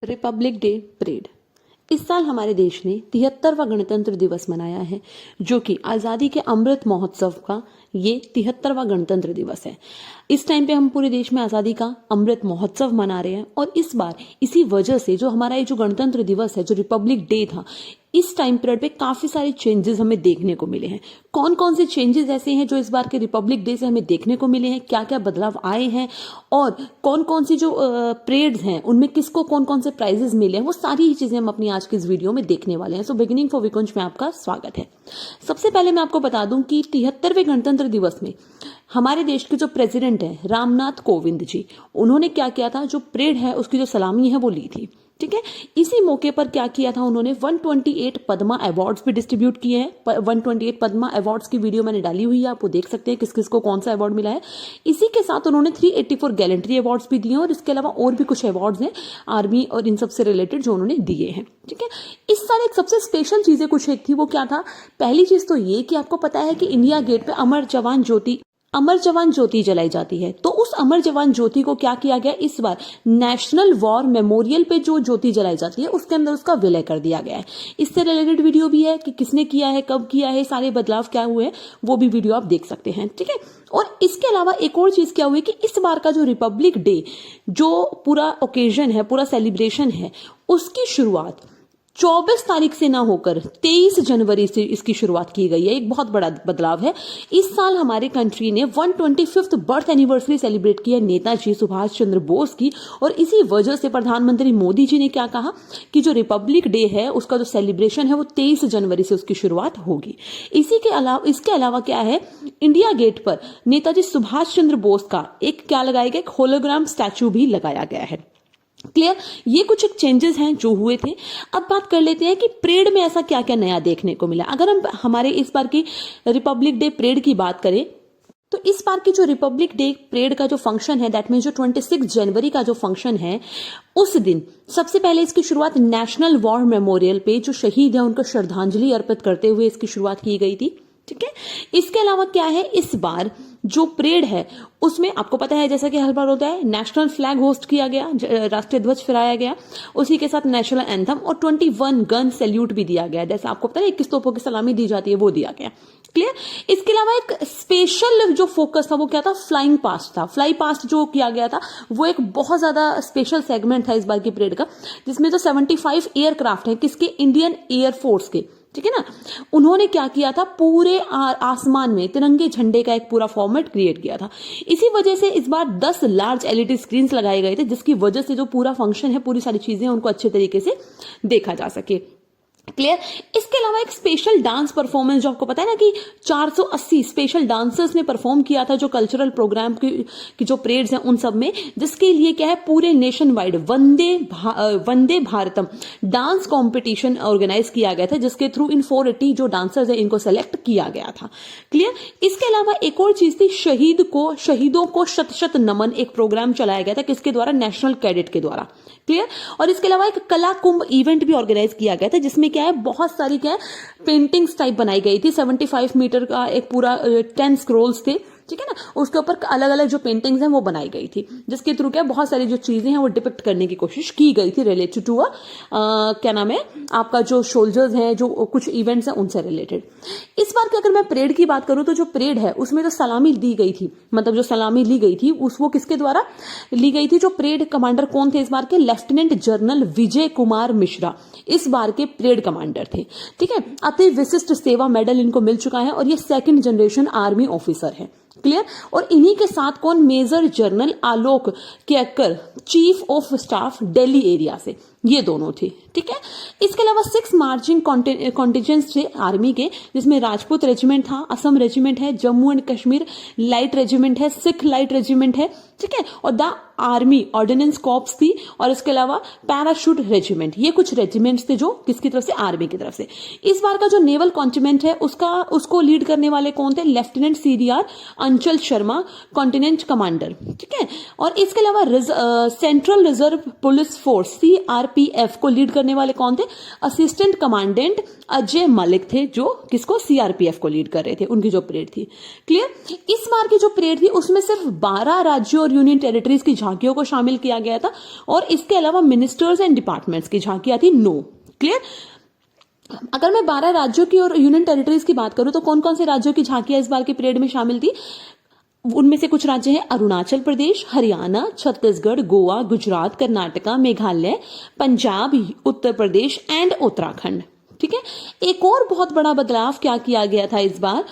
Republic day parade. इस साल हमारे देश ने 73वां गणतंत्र दिवस मनाया है, जो कि आजादी के अमृत महोत्सव का ये 73वां गणतंत्र दिवस है। इस टाइम पे हम पूरे देश में आजादी का अमृत महोत्सव मना रहे हैं और इस बार इसी वजह से जो हमारा ये जो गणतंत्र दिवस है, जो रिपब्लिक डे था, इस टाइम पीरियड पे काफी सारे चेंजेस हमें देखने को मिले हैं। कौन कौन से चेंजेस ऐसे हैं जो इस बार के रिपब्लिक डे से हमें देखने को मिले हैं, क्या क्या बदलाव आए हैं और कौन कौन सी जो परेड्स हैं उनमें किसको कौन कौन से प्राइजेस मिले हैं, वो सारी ही चीजें हम अपनी आज की इस वीडियो में देखने वाले हैं। सो बिगिनिंग फॉर विकुंज में आपका स्वागत है। सबसे पहले मैं आपको बता दूं कि 73वें गणतंत्र दिवस में हमारे देश के जो प्रेसिडेंट है रामनाथ कोविंद जी, उन्होंने क्या किया था, जो परेड है उसकी जो सलामी है वो ली थी। ठीक है, इसी मौके पर क्या किया था, उन्होंने 128 पद्मा अवार्ड्स भी डिस्ट्रीब्यूट किए हैं। 128 पद्मा अवार्ड्स की वीडियो मैंने डाली हुई है, आप वो देख सकते हैं किस किस को कौन सा अवार्ड मिला है। इसी के साथ उन्होंने 384 गैलेंट्री अवार्ड्स भी दिए और इसके अलावा और भी कुछ अवार्ड्स हैं आर्मी और इन सब से रिलेटेड जो उन्होंने दिए हैं। ठीक है, इस साल एक सबसे स्पेशल चीजें कुछ एक थी, वो क्या था। पहली चीज तो ये कि आपको पता है कि इंडिया गेट पे अमर जवान ज्योति जलाई जाती है। तो उस अमर जवान ज्योति को क्या किया गया, इस बार नेशनल वॉर मेमोरियल पे जो ज्योति जलाई जाती है उसके अंदर उसका विलय कर दिया गया है। इससे रिलेटेड वीडियो भी है कि किसने किया है, कब किया है, सारे बदलाव क्या हुए हैं, वो भी वीडियो आप देख सकते हैं। ठीक है, और इसके अलावा एक और चीज क्या हुई कि इस बार का जो रिपब्लिक डे जो पूरा ओकेजन है, पूरा सेलिब्रेशन है, उसकी शुरुआत 24 तारीख से ना होकर 23 जनवरी से इसकी शुरुआत की गई है। एक बहुत बड़ा बदलाव है। इस साल हमारे कंट्री ने 125th बर्थ एनिवर्सरी सेलिब्रेट की है नेताजी सुभाष चंद्र बोस की, और इसी वजह से प्रधानमंत्री मोदी जी ने क्या कहा कि जो रिपब्लिक डे है उसका जो सेलिब्रेशन है वो 23 जनवरी से उसकी शुरुआत होगी। इसके अलावा क्या है, इंडिया गेट पर नेताजी सुभाष चंद्र बोस का एक क्या लगाया गया, एक होलोग्राम स्टैचू भी लगाया गया है। क्लियर, ये कुछ एक चेंजेस हैं जो हुए थे। अब बात कर लेते हैं कि परेड में ऐसा क्या क्या नया देखने को मिला। अगर हम हमारे इस बार की रिपब्लिक डे परेड की बात करें तो इस बार की जो रिपब्लिक डे परेड का जो फंक्शन है, दैट मीन्स जो 26 जनवरी का जो फंक्शन है, उस दिन सबसे पहले इसकी शुरुआत नेशनल वॉर मेमोरियल पे जो शहीद है उनको श्रद्धांजलि अर्पित करते हुए इसकी शुरुआत की गई थी। ठीक है, इसके अलावा क्या है, इस बार जो परेड है उसमें आपको पता है जैसा कि हर बार होता है, नेशनल फ्लैग होस्ट किया गया, राष्ट्रीय ध्वज फहराया गया, उसी के साथ नेशनल एंथम और 21 गन सैल्यूट भी दिया गया। जैसे आपको पता है 21 तोपों की सलामी दी जाती है, वो दिया गया। क्लियर, इसके अलावा एक स्पेशल जो फोकस था वो क्या था, फ्लाइंग पास्ट था। फ्लाई पास्ट जो किया गया था वो एक बहुत ज्यादा स्पेशल सेगमेंट था इस बार की परेड का, जिसमें तो 75 एयरक्राफ्ट है किसके, इंडियन एयरफोर्स के। ठीक है ना, उन्होंने क्या किया था, पूरे आसमान में तिरंगे झंडे का एक पूरा फॉर्मेट क्रिएट किया था। इसी वजह से इस बार 10 लार्ज एलईडी स्क्रीन लगाए गए थे, जिसकी वजह से जो पूरा फंक्शन है, पूरी सारी चीजें उनको अच्छे तरीके से देखा जा सके। क्लियर, इसके अलावा एक स्पेशल डांस परफॉर्मेंस, जो आपको पता है ना कि 480 स्पेशल डांसर्स ने परफॉर्म किया था जो कल्चरल प्रोग्राम की जो परेड्स हैं उन सब में, जिसके लिए क्या है, पूरे नेशन वाइड वंदे भारतम डांस कंपटीशन ऑर्गेनाइज किया गया था, जिसके थ्रू इन 480 जो डांसर्स है इनको सेलेक्ट किया गया था। क्लियर, इसके अलावा एक और चीज थी, शहीदों को शत शत नमन, एक प्रोग्राम चलाया गया था किसके द्वारा, नेशनल कैडेट के द्वारा। क्लियर, और इसके अलावा एक कला कुंभ इवेंट भी ऑर्गेनाइज किया गया था, जिसमें क्या है, बहुत सारी क्या है पेंटिंग्स टाइप बनाई गई थी। 75 मीटर का एक पूरा 10 स्क्रोल्स थे, ठीक है ना, उसके ऊपर अलग अलग जो पेंटिंग्स हैं वो बनाई गई थी, जिसके थ्रू क्या बहुत सारी जो चीजें हैं वो डिपिक्ट करने की कोशिश की गई थी रिलेटेड टू क्या नाम है आपका, जो सोल्जर्स हैं, जो कुछ इवेंट्स हैं उनसे रिलेटेड। इस बार की अगर मैं परेड की बात करूं तो जो परेड है उसमें जो सलामी दी गई थी, मतलब जो सलामी ली गई थी वो किसके द्वारा ली गई थी, जो परेड कमांडर कौन थे इस बार के, लेफ्टिनेंट जनरल विजय कुमार मिश्रा इस बार के परेड कमांडर थे। ठीक है, अति विशिष्ट सेवा मेडल इनको मिल चुका है और ये 2nd जनरेशन आर्मी ऑफिसर है। क्लियर, और इन्हीं के साथ कौन, मेजर जनरल आलोक केकर, chief of staff Delhi area से, ये दोनों थे। ठीक है, इसके अलावा 6 मार्चिंग कॉन्टिजेंट्स थे आर्मी के, जिसमें राजपूत रेजिमेंट था, असम रेजिमेंट है, Jammu and Kashmir light regiment है, सिख लाइट रेजिमेंट है। ठीक है, और द आर्मी ऑर्डिनेंस कॉर्प्स थी, और इसके अलावा पैराशूट रेजिमेंट, ये कुछ रेजिमेंट्स थे जो किसकी तरफ से, आर्मी की तरफ से। इस बार का जो नेवल कॉन्टिजेंट है उसको लीड करने वाले कौन थे, लेफ्टिनेंट CDR अंचल शर्मा, कॉन्टिनेंट कमांडर। ठीक है, और इसके अलावा central reserve police force CRPF को लीड करने वाले कौन थे, असिस्टेंट कमांडेंट अजय मलिक थे, जो किसको, सीआरपीएफ को लीड कर रहे थे, उनकी जो परेड थी। क्लियर। इस बार की जो परेड थी उसमें सिर्फ 12 राज्यों और यूनियन टेरिटरीज की झांकियों को शामिल किया गया था, और इसके अलावा मिनिस्टर्स एंड डिपार्टमेंट्स की झांकियां थी 9। क्लियर। अगर मैं 12 राज्यों की और यूनियन टेरिटरीज की बात करूं तो कौन कौन से राज्यों की झांकियां इस बार की परेड में शामिल थी? उनमें से कुछ राज्य हैं अरुणाचल प्रदेश, हरियाणा, छत्तीसगढ़, गोवा, गुजरात, कर्नाटका, मेघालय, पंजाब, उत्तर प्रदेश एंड उत्तराखंड। ठीक है। एक और बहुत बड़ा बदलाव क्या किया गया था इस बार,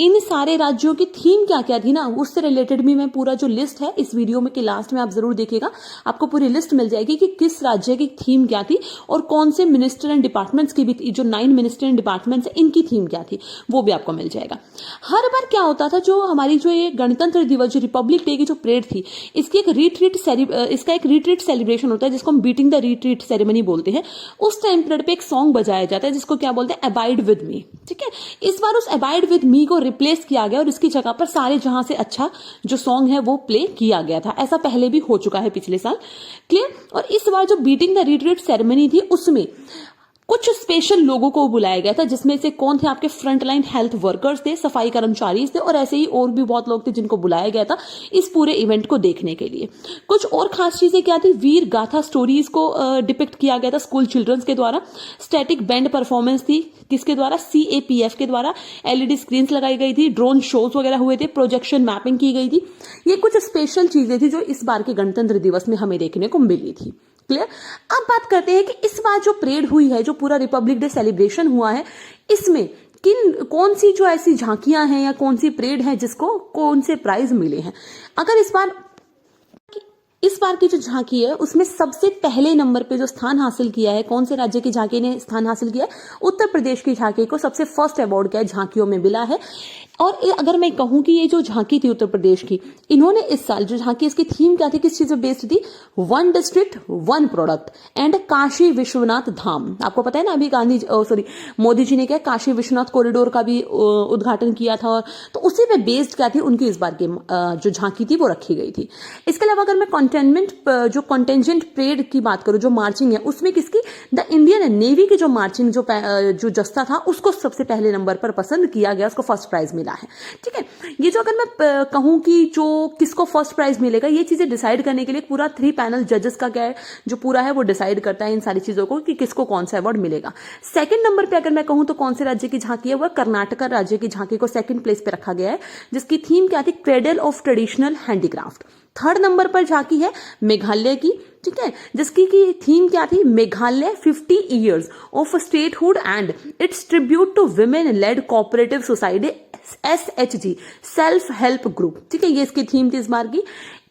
इन सारे राज्यों की थीम क्या क्या थी ना, उससे रिलेटेड भी मैं पूरा जो लिस्ट है इस वीडियो में के लास्ट में आप जरूर देखिएगा, आपको पूरी लिस्ट मिल जाएगी कि किस राज्य की थीम क्या थी और कौन से मिनिस्टर एंड डिपार्टमेंट्स की भी, जो 9 मिनिस्टर एंड डिपार्टमेंट्स है इनकी थीम क्या थी, वो भी आपको मिल जाएगा। हर बार क्या होता था, जो हमारी जो ये गणतंत्र दिवस, जो रिपब्लिक डे की जो परेड थी, इसकी इसका एक रिट्रीट सेलिब्रेशन होता है जिसको हम बीटिंग द रिट्रीट सेरेमनी बोलते हैं। उस टाइम परेड पे एक सॉन्ग बजाया जाता है जिसको क्या बोलते हैं, अबाइड विद मी। ठीक है। इस बार उस अबाइड विद मी को रिप्लेस किया गया और इसकी जगह पर सारे जहां से अच्छा जो सॉन्ग है वो प्ले किया गया था। ऐसा पहले भी हो चुका है पिछले साल। क्लियर। और इस बार जो बीटिंग द रिट्रीट सेरेमनी थी उसमें कुछ स्पेशल लोगों को बुलाया गया था, जिसमें से कौन थे, आपके फ्रंटलाइन हेल्थ वर्कर्स थे, सफाई कर्मचारी थे, और ऐसे ही और भी बहुत लोग थे जिनको बुलाया गया था इस पूरे इवेंट को देखने के लिए। कुछ और खास चीजें क्या थी, वीर गाथा स्टोरीज को डिपिक्ट किया गया था स्कूल चिल्ड्रंस के द्वारा। स्टैटिक बैंड परफॉर्मेंस थी, किसके द्वारा, सीएपीएफ के द्वारा। एलईडी स्क्रीन लगाई गई थी, ड्रोन शोज वगैरह हुए थे, प्रोजेक्शन मैपिंग की गई थी। ये कुछ स्पेशल चीजें थी जो इस बार के गणतंत्र दिवस में हमें देखने को मिली थी। क्लियर। अब बात करते हैं कि इस बार जो परेड हुई है, जो पूरा रिपब्लिक डे सेलिब्रेशन हुआ है, इसमें कौन सी जो ऐसी झांकियां हैं या कौन सी परेड है जिसको कौन से प्राइज मिले हैं। अगर इस बार की जो झांकी है उसमें सबसे पहले नंबर पे जो स्थान हासिल किया है, कौन से राज्य की झांकी ने स्थान हासिल किया है, उत्तर प्रदेश की झांकी को सबसे फर्स्ट अवार्ड क्या है, झांकियों में मिला है। और अगर मैं कहूं कि ये जो झांकी थी उत्तर प्रदेश की, इन्होंने इस साल जो झांकी, इसकी थीम क्या थी, किस चीज पे बेस्ड थी, 1 district 1 product and Kashi Vishwanath Dham. आपको पता है ना, अभी मोदी जी ने क्या काशी विश्वनाथ कॉरिडोर का भी उद्घाटन किया था, तो उसी पे बेस्ड क्या थी उनकी इस बार की जो झांकी थी वो रखी गई थी। इसके अलावा अगर मैं कॉन्टेंजेंट परेड की बात करूं, जो मार्चिंग है, उसमें किसकी, द इंडियन नेवी की जो मार्चिंग जो जस्ता था उसको सबसे पहले नंबर पर पसंद किया गया, उसको फर्स्ट प्राइज मिला है। ठीक है। ये जो अगर मैं कहूं कि जो किसको फर्स्ट प्राइज मिलेगा, ये चीजें डिसाइड करने के लिए पूरा 3 पैनल जजेस का क्या है जो पूरा है वो डिसाइड करता है इन सारी चीजों को कि किसको कौन सा अवार्ड मिलेगा। सेकंड नंबर पे अगर मैं कहूं तो कौन से राज्य की झांकी है, वह कर्नाटका राज्य की झांकी को सेकंड प्लेस पे रखा गया है, जिसकी थीम क्या थी, cradle of traditional handicraft. Third number पर झांकी है मेघालय की, ठीक है, जिसकी की थीम क्या थी, Meghalaya 50 years of statehood and its tribute to women led cooperative society, SHG, self help group. ठीक है, ये इसकी थीम थी इस बार की।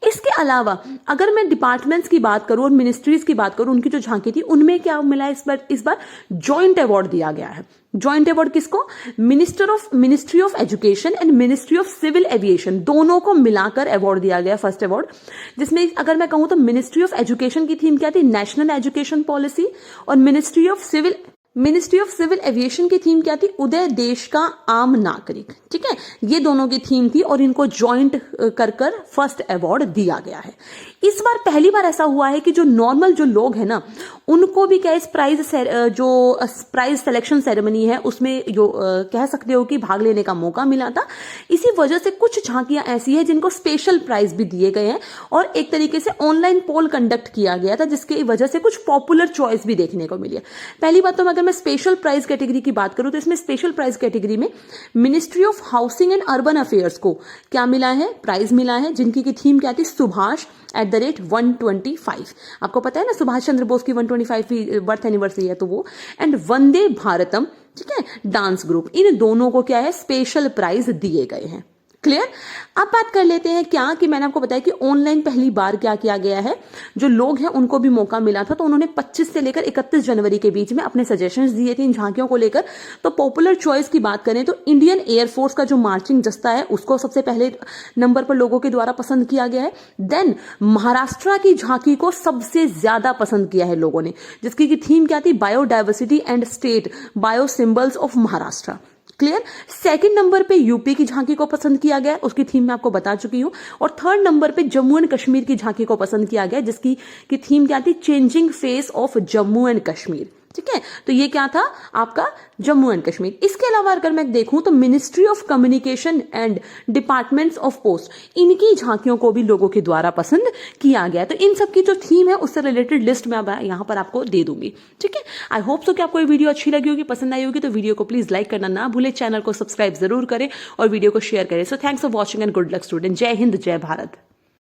इसके अलावा अगर मैं डिपार्टमेंट्स की बात करूं और मिनिस्ट्रीज की बात करूं, उनकी जो झांकी थी उनमें क्या मिला है इस बार जॉइंट अवार्ड दिया गया है। जॉइंट अवार्ड किसको, ministry of education and ministry of civil aviation, दोनों को मिलाकर अवार्ड दिया गया फर्स्ट अवार्ड। जिसमें अगर मैं कहूं तो मिनिस्ट्री ऑफ एजुकेशन की थीम क्या थी, नेशनल एजुकेशन पॉलिसी, और मिनिस्ट्री ऑफ सिविल एविएशन की थीम क्या थी, उदय देश का आम नागरिक। ठीक है, ये दोनों की थीम थी और इनको जॉइंट कर फर्स्ट अवार्ड दिया गया है। इस बार पहली बार ऐसा हुआ है कि जो नॉर्मल जो लोग हैं ना, उनको भी क्या इस प्राइज सिलेक्शन सेरेमनी है उसमें जो कह सकते हो कि भाग लेने का मौका मिला था। इसी वजह से कुछ झांकियां ऐसी है जिनको स्पेशल प्राइज भी दिए गए हैं और एक तरीके से ऑनलाइन पोल कंडक्ट किया गया था, जिसकी वजह से कुछ पॉपुलर चॉइस भी देखने को मिली है। पहली बात तो अगर मैं स्पेशल प्राइज कैटेगरी की बात करूं तो इसमें स्पेशल प्राइज कैटेगरी में ministry of housing and urban affairs को क्या मिला है, प्राइज मिला है, जिनकी की थीम क्या थी, सुभाष @125। आपको पता है ना सुभाष चंद्र बोस की 125वीं बर्थ एनिवर्सरी है तो वो, एंड वंदे भारतम, ठीक है, डांस ग्रुप, इन दोनों को क्या है स्पेशल प्राइज दिए गए हैं। क्लियर। अब बात कर लेते हैं क्या कि मैंने आपको बताया कि ऑनलाइन पहली बार क्या किया गया है, जो लोग हैं उनको भी मौका मिला था, तो उन्होंने 25 से लेकर 31 जनवरी के बीच में अपने सजेशंस दिए थे इन झांकियों को लेकर। तो पॉपुलर चॉइस की बात करें तो इंडियन एयरफोर्स का जो मार्चिंग जस्ता है उसको सबसे पहले नंबर पर लोगों के द्वारा पसंद किया गया है। देन महाराष्ट्र की झांकी को सबसे ज्यादा पसंद किया है लोगों ने, जिसकी की थीम क्या थी, biodiversity and state bio symbols of Maharashtra. Clear. Second number पे यूपी की झांकी को पसंद किया गया, उसकी थीम मैं आपको बता चुकी हूं। और थर्ड नंबर पे जम्मू एंड कश्मीर की झांकी को पसंद किया गया, जिसकी की थीम क्या थी, changing face of Jammu and Kashmir. ठीक है, तो ये क्या था आपका जम्मू एंड कश्मीर। इसके अलावा अगर मैं देखूं तो ministry of communication and departments of post, इनकी झांकियों को भी लोगों के द्वारा पसंद किया गया। तो इन सब की जो थीम है उससे रिलेटेड लिस्ट मैं यहां पर आपको दे दूंगी। ठीक है, आई होप सो कि आपको ये वीडियो अच्छी लगी होगी, पसंद आई होगी। तो वीडियो को प्लीज लाइक करना ना भूले, चैनल को सब्सक्राइब जरूर करें और वीडियो को शेयर करें। So thanks for watching and good luck student. जय हिंद, जय भारत।